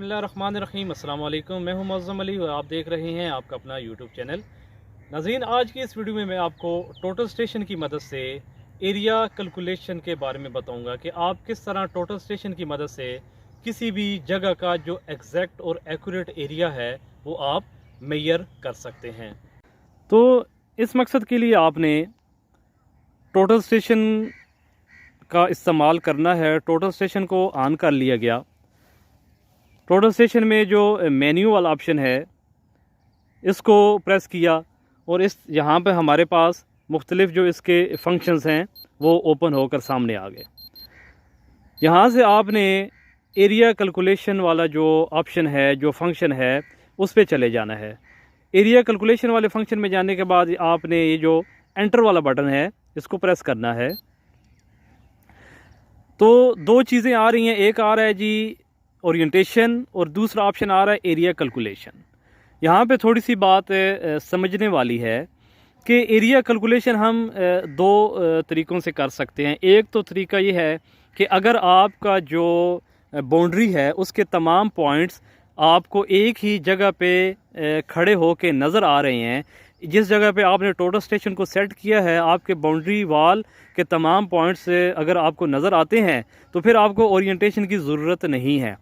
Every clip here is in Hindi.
बिस्मिल्लाहिर्रहमानिर्रहीम। अस्सलाम वालेकुम। मैं हूं मुअज़्ज़म अली और आप देख रहे हैं आपका अपना यूट्यूब चैनल। नाज़रीन, आज की इस वीडियो में मैं आपको टोटल स्टेशन की मदद से एरिया कैलकुलेशन के बारे में बताऊंगा कि आप किस तरह टोटल स्टेशन की मदद से किसी भी जगह का जो एग्जैक्ट और एक्यूरेट एरिया है वो आप मेजर कर सकते हैं। तो इस मकसद के लिए आपने टोटल स्टेशन का इस्तेमाल करना है। टोटल स्टेशन को ऑन कर लिया गया। टोटल स्टेशन में जो मेन्यू वाला ऑप्शन है इसको प्रेस किया और इस यहाँ पे हमारे पास मुख्तलिफ जो इसके फंक्शंस हैं वो ओपन होकर सामने आ गए। यहाँ से आपने एरिया कैलकुलेशन वाला जो ऑप्शन है, जो फंक्शन है, उस पे चले जाना है। एरिया कैलकुलेशन वाले फंक्शन में जाने के बाद आपने ये जो एंटर वाला बटन है इसको प्रेस करना है। तो दो चीज़ें आ रही हैं, एक आ रहा है जी ओरिएंटेशन और दूसरा ऑप्शन आ रहा है एरिया कैलकुलेशन। यहाँ पे थोड़ी सी बात समझने वाली है कि एरिया कैलकुलेशन हम दो तरीक़ों से कर सकते हैं। एक तो तरीका ये है कि अगर आपका जो बाउंड्री है उसके तमाम पॉइंट्स आपको एक ही जगह पे खड़े होके नज़र आ रहे हैं, जिस जगह पे आपने टोटल स्टेशन को सेट किया है आपके बाउंड्री वाल के तमाम पॉइंट्स अगर आपको नज़र आते हैं तो फिर आपको ओरिएंटेशन की ज़रूरत नहीं है।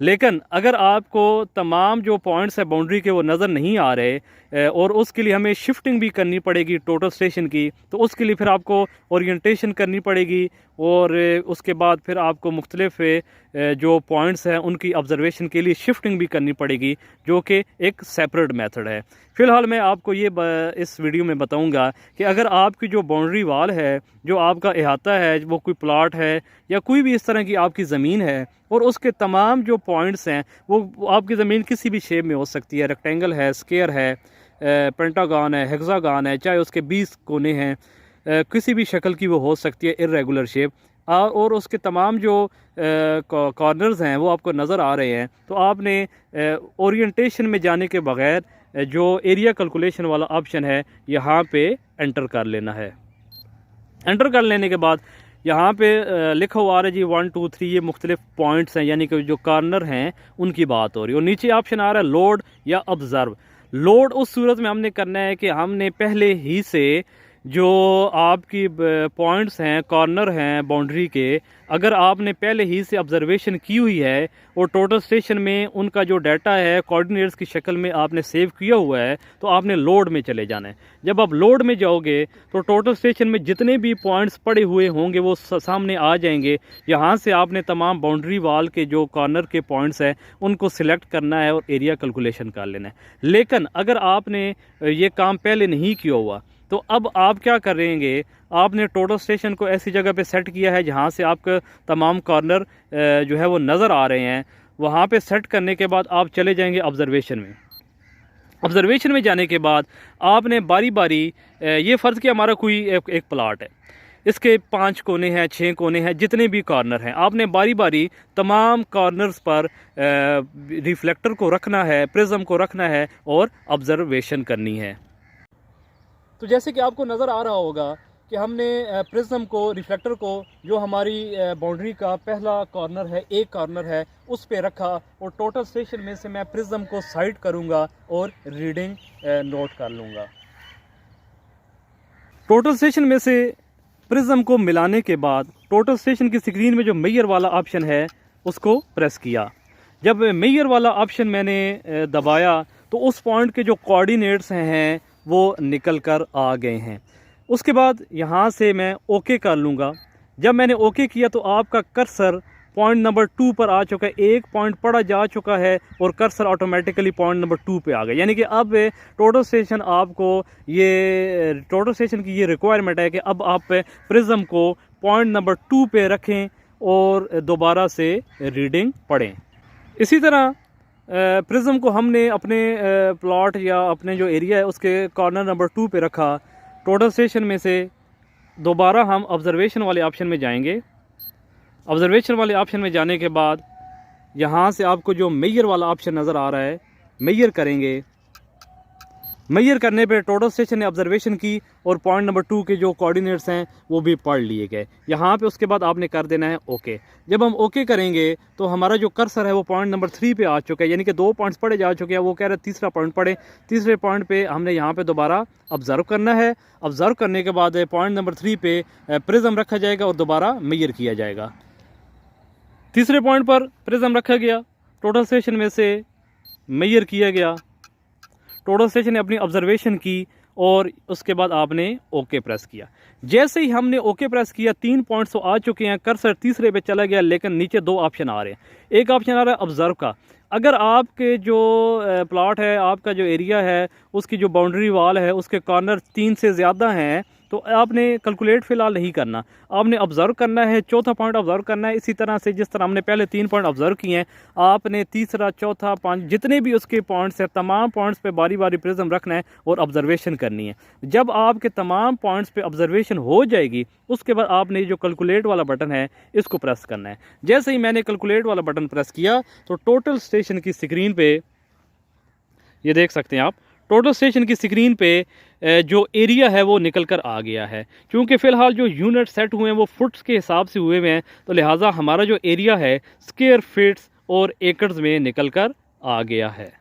लेकिन अगर आपको तमाम जो पॉइंट्स है बाउंड्री के वो नज़र नहीं आ रहे और उसके लिए हमें शिफ्टिंग भी करनी पड़ेगी टोटल स्टेशन की, तो उसके लिए फिर आपको ओरिएंटेशन करनी पड़ेगी और उसके बाद फिर आपको मुख्तलिफ जो पॉइंट्स हैं उनकी ऑब्जर्वेशन के लिए शिफ्टिंग भी करनी पड़ेगी, जो कि एक सेपरेट मेथड है। फ़िलहाल मैं आपको ये इस वीडियो में बताऊंगा कि अगर आपकी जो बाउंड्री वाल है, जो आपका अहाता है, वो कोई प्लाट है या कोई भी इस तरह की आपकी ज़मीन है और उसके तमाम जो पॉइंट्स हैं वो आपकी ज़मीन किसी भी शेप में हो सकती है, रेक्टेंगल है, स्क्वायर है, पेंटागन है, हेक्सागन है, चाहे उसके 20 कोने हैं, किसी भी शक्ल की वो हो सकती है, इर्रेगुलर शेप, और उसके तमाम जो कॉर्नर्स हैं वो आपको नज़र आ रहे हैं। तो आपने ओरिएंटेशन में जाने के बग़ैर जो एरिया कैलकुलेशन वाला ऑप्शन है यहाँ पे एंटर कर लेना है। एंटर कर लेने के बाद यहाँ पे लिखा हुआ आ रहा है जी 1 2 3, ये मुख्तलिफ पॉइंट्स हैं, यानी कि जो कॉर्नर हैं उनकी बात हो रही है। और नीचे ऑप्शन आ रहा है लोड या ऑब्ज़र्व। लोड उस सूरत में हमने करना है कि हमने पहले ही से जो आपकी पॉइंट्स हैं, कॉर्नर हैं बाउंड्री के, अगर आपने पहले ही से ऑब्जर्वेशन की हुई है और टोटल स्टेशन में उनका जो डाटा है कोऑर्डिनेट्स की शक्ल में आपने सेव किया हुआ है, तो आपने लोड में चले जाना है। जब आप लोड में जाओगे तो टोटल स्टेशन में जितने भी पॉइंट्स पड़े हुए होंगे वो सामने आ जाएंगे। यहाँ से आपने तमाम बाउंड्री वाल के जो कॉर्नर के पॉइंट्स हैं उनको सिलेक्ट करना है और एरिया कैलकुलेशन कर लेना है। लेकिन अगर आपने ये काम पहले नहीं किया हुआ तो अब आप क्या करेंगे, आपने टोटल स्टेशन को ऐसी जगह पे सेट किया है जहाँ से आपका तमाम कॉर्नर जो है वो नज़र आ रहे हैं। वहाँ पे सेट करने के बाद आप चले जाएंगे ऑब्जर्वेशन में। ऑब्जर्वेशन में जाने के बाद आपने बारी बारी ये फ़र्ज़ कि हमारा कोई एक प्लाट है, इसके 5 कोने हैं, 6 कोने हैं, जितने भी कॉर्नर हैं, आपने बारी बारी तमाम कॉर्नर्स पर रिफ्लेक्टर को रखना है, प्रिज्म को रखना है और ऑब्जर्वेशन करनी है। तो जैसे कि आपको नज़र आ रहा होगा कि हमने प्रिज्म को, रिफ्लेक्टर को, जो हमारी बाउंड्री का पहला कॉर्नर है, एक कॉर्नर है, उस पे रखा और टोटल स्टेशन में से मैं प्रिज्म को साइड करूंगा और रीडिंग नोट कर लूँगा। टोटल स्टेशन में से प्रिज्म को मिलाने के बाद टोटल स्टेशन की स्क्रीन में जो मेजर वाला ऑप्शन है उसको प्रेस किया। जब मेजर वाला ऑप्शन मैंने दबाया तो उस पॉइंट के जो कोऑर्डिनेट्स हैं वो निकल कर आ गए हैं। उसके बाद यहाँ से मैं ओके कर लूँगा। जब मैंने ओके किया तो आपका कर्सर पॉइंट नंबर 2 पर आ चुका है, एक पॉइंट पढ़ा जा चुका है और कर्सर ऑटोमेटिकली पॉइंट नंबर 2 पे आ गया। यानी कि अब टोटल स्टेशन आपको ये टोटल स्टेशन की ये रिक्वायरमेंट है कि अब आप प्रिज्म को पॉइंट नंबर 2 पे रखें और दोबारा से रीडिंग पढ़ें। इसी तरह प्रिज्म को हमने अपने प्लॉट या अपने जो एरिया है उसके कॉर्नर नंबर 2 पे रखा। टोटल स्टेशन में से दोबारा हम ऑब्जर्वेशन वाले ऑप्शन में जाएंगे। ऑब्जर्वेशन वाले ऑप्शन में जाने के बाद यहाँ से आपको जो मेजर वाला ऑप्शन नज़र आ रहा है, मेजर करेंगे। मेजर करने पे टोटल स्टेशन ने ऑब्जर्वेशन की और पॉइंट नंबर 2 के जो कोऑर्डिनेट्स हैं वो भी पढ़ लिए गए। यहाँ पे उसके बाद आपने कर देना है ओके। जब हम ओके करेंगे तो हमारा जो कर्सर है वो पॉइंट नंबर 3 पे आ चुका है, यानी कि 2 पॉइंट्स पढ़े जा चुके हैं। वो कह रहे हैं तीसरा पॉइंट पढ़े। तीसरे पॉइंट पे हमने यहाँ पे दोबारा ऑब्जर्व करना है। ऑब्जर्व करने के बाद पॉइंट नंबर 3 पे प्रिज्म रखा जाएगा और दोबारा मेजर किया जाएगा। तीसरे पॉइंट पर प्रिज्म रखा गया, टोटल स्टेशन में से मेजर किया गया, टोटल स्टेशन ने अपनी ऑब्जर्वेशन की और उसके बाद आपने ओके प्रेस किया। जैसे ही हमने ओके प्रेस किया 3 पॉइंट्स तो आ चुके हैं, कर्सर तीसरे पे चला गया, लेकिन नीचे 2 ऑप्शन आ रहे हैं। एक ऑप्शन आ रहा है ऑब्जर्व का। अगर आपके जो प्लॉट है, आपका जो एरिया है, उसकी जो बाउंड्री वाल है उसके कॉर्नर 3 से ज़्यादा हैं तो आपने कैलकुलेट फ़िलहाल नहीं करना, आपने ऑब्ज़र्व करना है। चौथा पॉइंट ऑब्ज़र्व करना है। इसी तरह से जिस तरह हमने पहले 3 पॉइंट ऑब्ज़र्व किए हैं, आपने तीसरा, चौथा, 5 जितने भी उसके पॉइंट्स हैं तमाम पॉइंट्स पे बारी बारी प्रिज्म रखना है और ऑब्जर्वेशन करनी है। जब आपके तमाम पॉइंट्स पे ऑब्जर्वेशन हो जाएगी उसके बाद आपने जो कैलकुलेट वाला बटन है इसको प्रेस करना है। जैसे ही मैंने कैलकुलेट वाला बटन प्रेस किया तो टोटल स्टेशन की स्क्रीन पे ये देख सकते हैं आप, टोटल स्टेशन की स्क्रीन पे जो एरिया है वो निकल कर आ गया है। क्योंकि फ़िलहाल जो यूनिट सेट हुए हैं वो फुट्स के हिसाब से हुए हुए हैं, तो लिहाजा हमारा जो एरिया है स्क्वायर फीट्स और एकड़्स में निकल कर आ गया है।